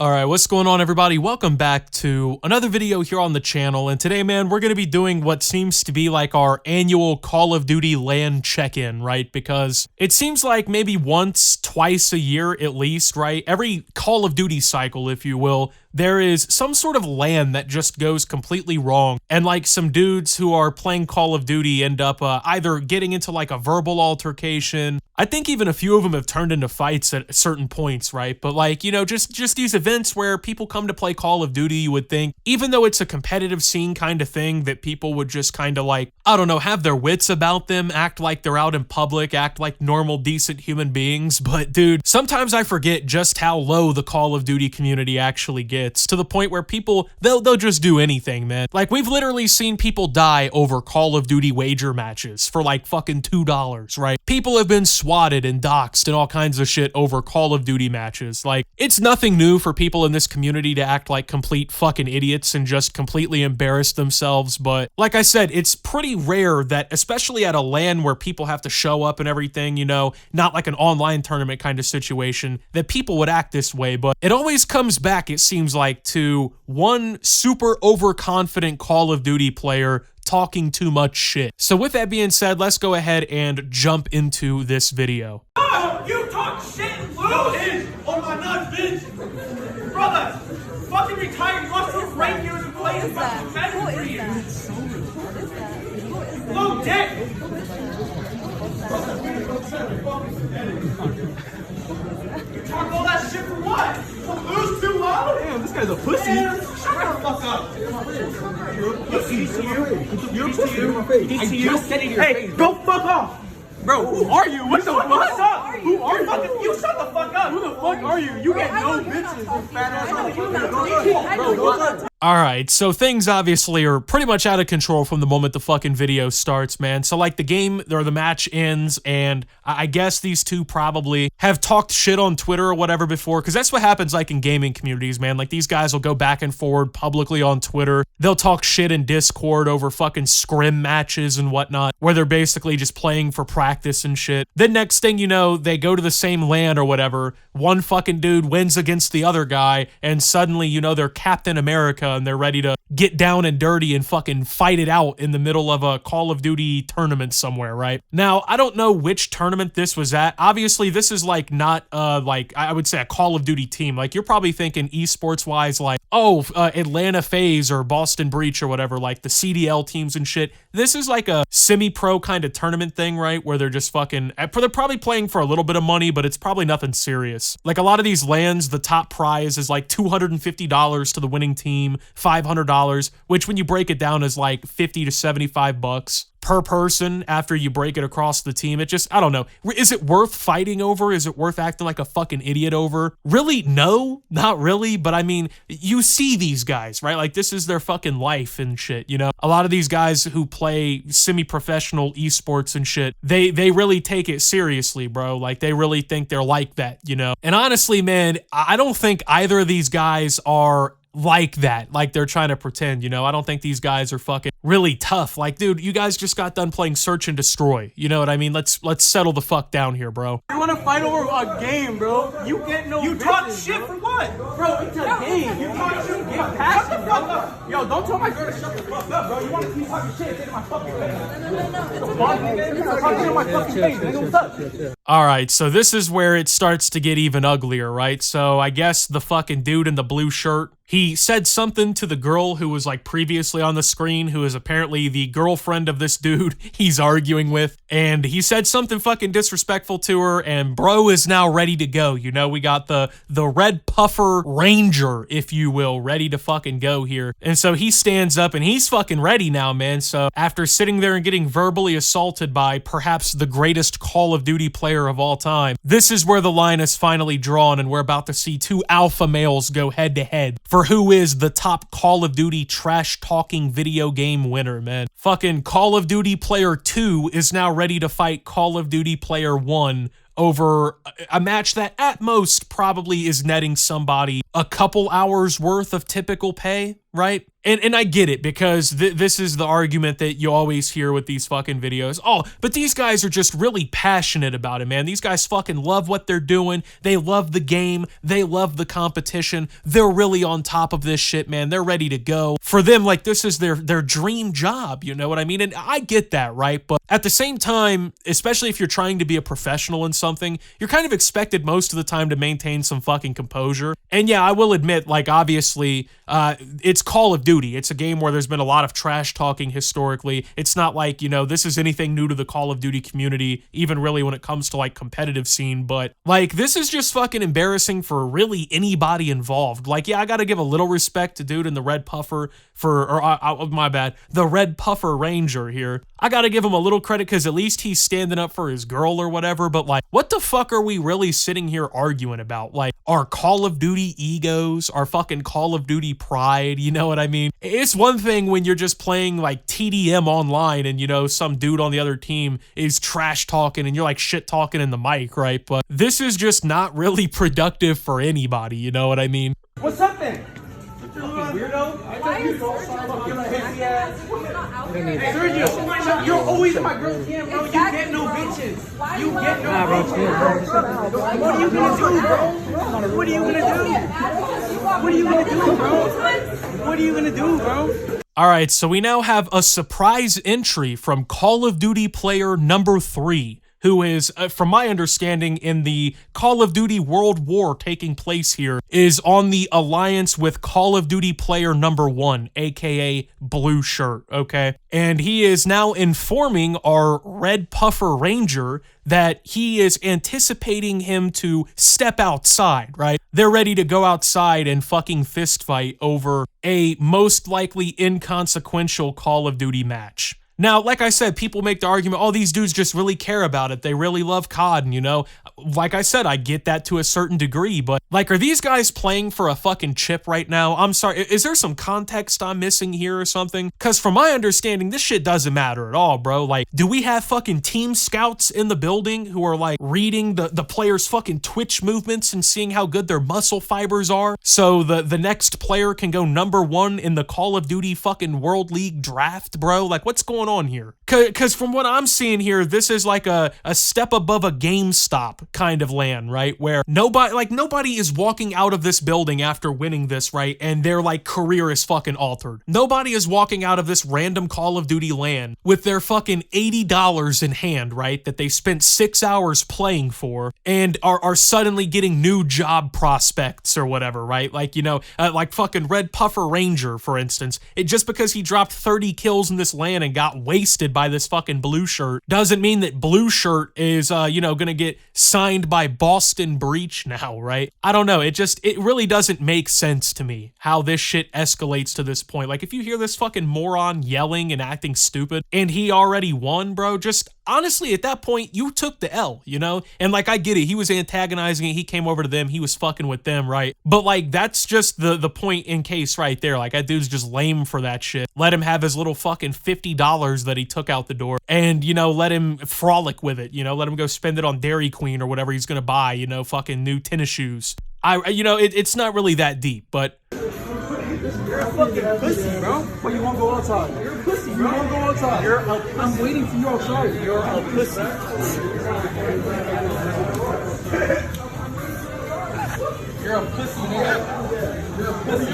Alright, what's going on everybody? Welcome back to another video here on the channel, and today, man, we're going to be doing what seems to be like our annual Call of Duty LAN check-in, right? Because it seems like maybe once, twice a year at least, right? Every Call of Duty cycle, if you will, there is some sort of LAN that just goes completely wrong, and like some dudes who are playing Call of Duty end up either getting into like a verbal altercation. I think even a few of them have turned into fights at certain points, right? But like, you know, just these events where people come to play Call of Duty, you would think, even though it's a competitive scene kind of thing, that people would just kind of like, I don't know, have their wits about them, act like they're out in public, act like normal, decent human beings. But dude, sometimes I forget just how low the Call of Duty community actually gets, to the point where people, they'll just do anything, man. Like, we've literally seen people die over Call of Duty wager matches for like fucking $2, right? People have been swatted and doxxed and all kinds of shit over Call of Duty matches. Like, it's nothing new for people in this community to act like complete fucking idiots and just completely embarrass themselves, but like I said, it's pretty rare that, especially at a LAN where people have to show up and everything, you know, not like an online tournament kind of situation, that people would act this way. But it always comes back, it seems like, to one super overconfident Call of Duty player talking too much shit. So with that being said, let's go ahead and jump into this video. Oh, you talk shit and lose on my nuts, bitch. Brother, fucking retired Russell right here to play is fucking better for you. Low dick. You talk all that shit for what? To lose too loud? Damn, this guy's a pussy. Man, shut the fuck up. You're a pussy. I just said it in your face. Hey, go fuck off. Bro, who are you? What the fuck? What's up? Who are You you? shut the fuck up. Who the fuck are you? You get no bitches, you fat ass motherfucker. Bro, go. Alright, so things obviously are pretty much out of control from the moment the fucking video starts, man. So like the game, or the match ends, and I guess these two probably have talked shit on Twitter or whatever before, because that's what happens like in gaming communities, man. Like these guys will go back and forward publicly on Twitter. They'll talk shit in Discord over fucking scrim matches and whatnot, where they're basically just playing for practice and shit. Then next thing you know, they go to the same LAN or whatever, one fucking dude wins against the other guy, and suddenly, you know, they're Captain America and they're ready to get down and dirty and fucking fight it out in the middle of a Call of Duty tournament somewhere, right? Now, I don't know which tournament this was at. Obviously, this is like not like I would say a Call of Duty team. Like you're probably thinking esports wise, like, oh, Atlanta FaZe or Boston Breach or whatever, like the CDL teams and shit. This is like a semi-pro kind of tournament thing, right? Where they're just fucking, they're probably playing for a little bit of money, but it's probably nothing serious. Like a lot of these LANs, the top prize is like $250 to the winning team, $500, which when you break it down is like 50 to 75 bucks per person after you break it across the team. It just, I don't know. Is it worth fighting over? Is it worth acting like a fucking idiot over? Really? No, not really. But I mean, you see these guys, right? Like this is their fucking life and shit, you know? A lot of these guys who play semi-professional esports and shit, they really take it seriously, bro. Like they really think they're like that, you know? And honestly, man, I don't think either of these guys are like that, like they're trying to pretend, you know? I don't think these guys are fucking really tough. Like, dude, you guys just got done playing Search and Destroy. You know what I mean? Let's settle the fuck down here, bro. You wanna fight over a game, bro? You get no You bitches, talk shit for what? Bro, it's a game. You talk shit. Get past it, bro. Yo, don't tell my girl to shut the fuck up, bro. You wanna keep talking shit in my fucking face. Talking in my fucking face, nigga. What's up? Alright, so this is where it starts to get even uglier, right? So I guess the fucking dude in the blue shirt, he said something to the girl who was like previously on the screen, who is apparently the girlfriend of this dude he's arguing with, and he said something fucking disrespectful to her, and bro is now ready to go. You know, we got the red puffer ranger, if you will, ready to fucking go here. And so he stands up and he's fucking ready now, man. So after sitting there and getting verbally assaulted by perhaps the greatest Call of Duty player of all time, this is where the line is finally drawn, and we're about to see two alpha males go head to head for who is the top Call of Duty trash-talking video game winner, man. Fucking Call of Duty Player 2 is now ready to fight Call of Duty Player 1 over a match that at most probably is netting somebody a couple hours worth of typical pay. right? And I get it, because this is the argument that you always hear with these fucking videos. Oh, but these guys are just really passionate about it, man. These guys fucking love what they're doing. They love the game. They love the competition. They're really on top of this shit, man. They're ready to go. For them, like, this is their dream job, you know what I mean? And I get that, right? But at the same time, especially if you're trying to be a professional in something, you're kind of expected most of the time to maintain some fucking composure. And yeah, I will admit, like, obviously, it's Call of Duty. It's a game where there's been a lot of trash talking historically. It's not like, you know, this is anything new to the Call of Duty community, even really when it comes to like competitive scene, but like, this is just fucking embarrassing for really anybody involved. Like, yeah, I gotta give a little respect to dude in the red puffer my bad, the red puffer ranger here. I gotta give him a little credit because at least he's standing up for his girl or whatever, but like, what the fuck are we really sitting here arguing about? Like, our Call of Duty egos, our fucking Call of Duty pride, you know what I mean? It's one thing when you're just playing like TDM online and, you know, some dude on the other team is trash talking and you're like shit talking in the mic, right? But this is just not really productive for anybody, you know what I mean? What's up then? Weirdo. Sergio, you're always in my girl's DM, bro. You get no bitches. You get no bitches. What are you gonna do, bro? What are you gonna do? What are you gonna do, bro? What are you gonna do, bro? All right, so we now have a surprise entry from Call of Duty player number 3, who is, from my understanding, in the Call of Duty World War taking place here, is on the alliance with Call of Duty player number 1, aka Blue Shirt, okay? And he is now informing our Red Puffer Ranger that he is anticipating him to step outside, right? They're ready to go outside and fucking fist fight over a most likely inconsequential Call of Duty match. Now, like I said, people make the argument, oh, these dudes just really care about it. They really love COD, and, you know, like I said, I get that to a certain degree, but, like, are these guys playing for a fucking chip right now? I'm sorry, is there some context I'm missing here or something? Because from my understanding, this shit doesn't matter at all, bro. Like, do we have fucking team scouts in the building who are, like, reading the players' fucking Twitch movements and seeing how good their muscle fibers are so the next player can go #1 in the Call of Duty fucking World League draft, bro? Like, what's going on here? Because from what I'm seeing here, this is like a step above a GameStop kind of LAN, right? Where nobody is walking out of this building after winning this, right? And their like career is fucking altered. Nobody is walking out of this random Call of Duty LAN with their fucking $80 in hand, right? That they spent 6 hours playing for and are suddenly getting new job prospects or whatever, right? Like, you know, like fucking Red Puffer Ranger, for instance. Just because he dropped 30 kills in this LAN and got wasted by this fucking Blue Shirt doesn't mean that Blue Shirt is, you know, gonna get signed by Boston Breach now, right? I don't know. It really doesn't make sense to me how this shit escalates to this point. Like, if you hear this fucking moron yelling and acting stupid and he already won, bro, just honestly, at that point, you took the L, you know? And like, I get it. He was antagonizing it. He came over to them. He was fucking with them, right? But like, that's just the point in case right there. Like, that dude's just lame for that shit. Let him have his little fucking $50 that he took out the door and, you know, let him frolic with it, you know? Let him go spend it on Dairy Queen or whatever he's gonna buy, you know, fucking new tennis shoes. You know, it's not really that deep, but... You're a fucking pussy, bro. But you won't go outside. You're a pussy, bro. You won't go outside. I'm waiting for you outside. You're a pussy. You're a pussy, man. You're a pussy.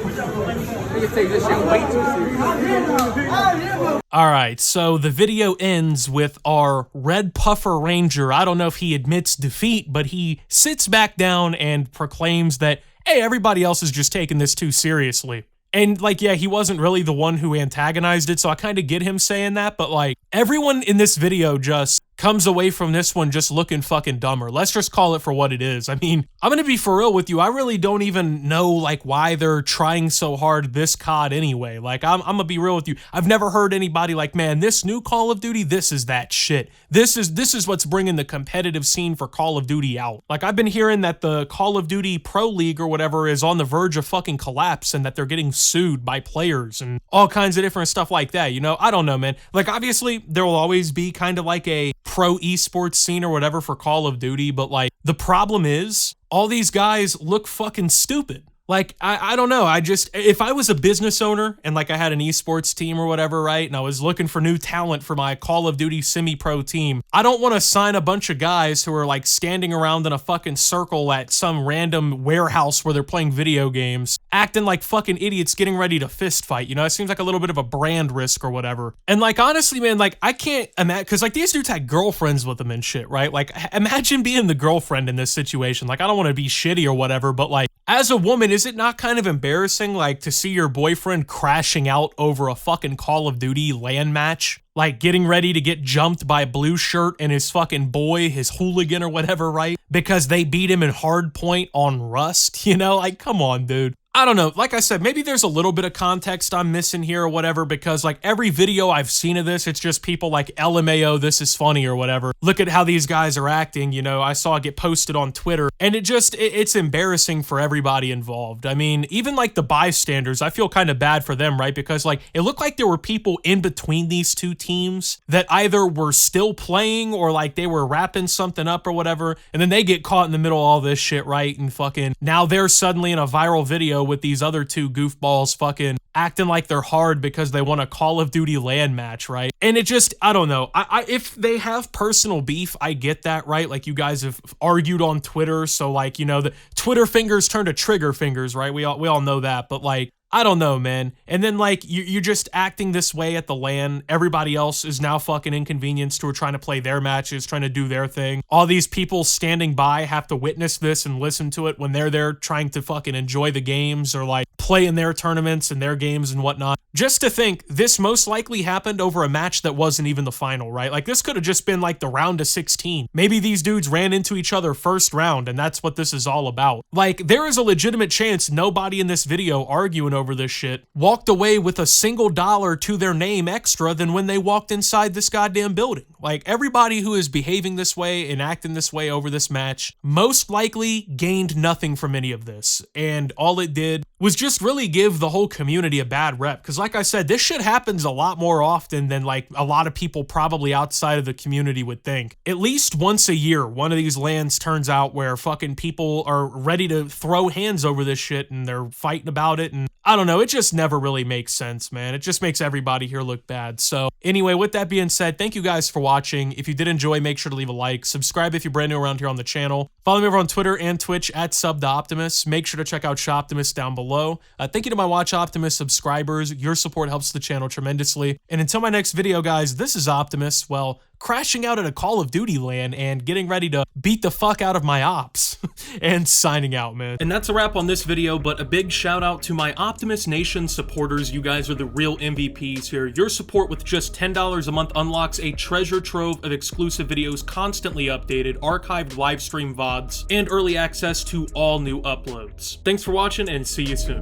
Nigga take this shit way too serious. All right, so the video ends with our Red Puffer Ranger. I don't know if he admits defeat, but he sits back down and proclaims that, hey, everybody else is just taking this too seriously. And like, yeah, he wasn't really the one who antagonized it, so I kind of get him saying that, but like, everyone in this video just comes away from this one just looking fucking dumber. Let's just call it for what it is. I mean, I'm gonna be for real with you. I really don't even know like why they're trying so hard this COD anyway. Like, I'm gonna be real with you. I've never heard anybody like, man, this new Call of Duty, this is that shit. This is what's bringing the competitive scene for Call of Duty out. Like, I've been hearing that the Call of Duty Pro League or whatever is on the verge of fucking collapse and that they're getting sued by players and all kinds of different stuff like that, you know? I don't know, man. Like, obviously, there will always be kind of like a pro esports scene or whatever for Call of Duty, but like, the problem is all these guys look fucking stupid. Like, I don't know. If I was a business owner and like I had an esports team or whatever, right? And I was looking for new talent for my Call of Duty semi-pro team, I don't want to sign a bunch of guys who are like standing around in a fucking circle at some random warehouse where they're playing video games, acting like fucking idiots getting ready to fist fight. You know, it seems like a little bit of a brand risk or whatever. And like, honestly, man, like I can't imagine, because like these dudes had girlfriends with them and shit, right? Like, imagine being the girlfriend in this situation. Like, I don't want to be shitty or whatever, but like, as a woman, is it not kind of embarrassing, like, to see your boyfriend crashing out over a fucking Call of Duty LAN match? Like, getting ready to get jumped by Blue Shirt and his fucking boy, his hooligan or whatever, right? Because they beat him in hardpoint on Rust, you know? Like, come on, dude. I don't know. Like I said, maybe there's a little bit of context I'm missing here or whatever, because like every video I've seen of this, it's just people like LMAO, this is funny or whatever. Look at how these guys are acting, you know, I saw it get posted on Twitter, and it's embarrassing for everybody involved. I mean, even like the bystanders, I feel kind of bad for them, right? Because like it looked like there were people in between these two teams that either were still playing or like they were wrapping something up or whatever, and then they get caught in the middle of all this shit, right? And fucking now they're suddenly in a viral video with these other two goofballs fucking acting like they're hard because they want a Call of Duty LAN match, right? And it just, I don't know. If they have personal beef, I get that, right? Like you guys have argued on Twitter, so like, you know, the Twitter fingers turn to trigger fingers, right? We all know that, but like, I don't know, man. And then, like, you're just acting this way at the LAN. Everybody else is now fucking inconvenienced who are trying to play their matches, trying to do their thing. All these people standing by have to witness this and listen to it when they're there trying to fucking enjoy the games or, like, play in their tournaments and their games and whatnot. Just to think, this most likely happened over a match that wasn't even the final, right? Like, this could have just been, like, the round of 16. Maybe these dudes ran into each other first round, and that's what this is all about. Like, there is a legitimate chance nobody in this video arguing over this shit walked away with a single dollar to their name extra than when they walked inside this goddamn building. Like, everybody who is behaving this way and acting this way over this match most likely gained nothing from any of this, and all it did was just really give the whole community a bad rep. Because like I said, this shit happens a lot more often than like a lot of people probably outside of the community would think. At least once a year, one of these LANs turns out where fucking people are ready to throw hands over this shit and they're fighting about it, and I don't know, it just never really makes sense, man. It just makes everybody here look bad. So anyway, with that being said, thank you guys for watching. If you did enjoy, make sure to leave a like, subscribe if you're brand new around here on the channel. Follow me over on Twitter and Twitch at @SubTheOptimus. Make sure to check out Shoptimus down below. Thank you to my Watch Optimus subscribers. Your support helps the channel tremendously. And until my next video, guys, this is Optimus, well, crashing out at a Call of Duty LAN and getting ready to beat the fuck out of my ops and signing out, man. And that's a wrap on this video, but a big shout out to my Optimus Nation supporters. You guys are the real MVPs here. Your support with just $10 a month unlocks a treasure trove of exclusive videos, constantly updated, archived live stream VODs, and early access to all new uploads. Thanks for watching and see you soon.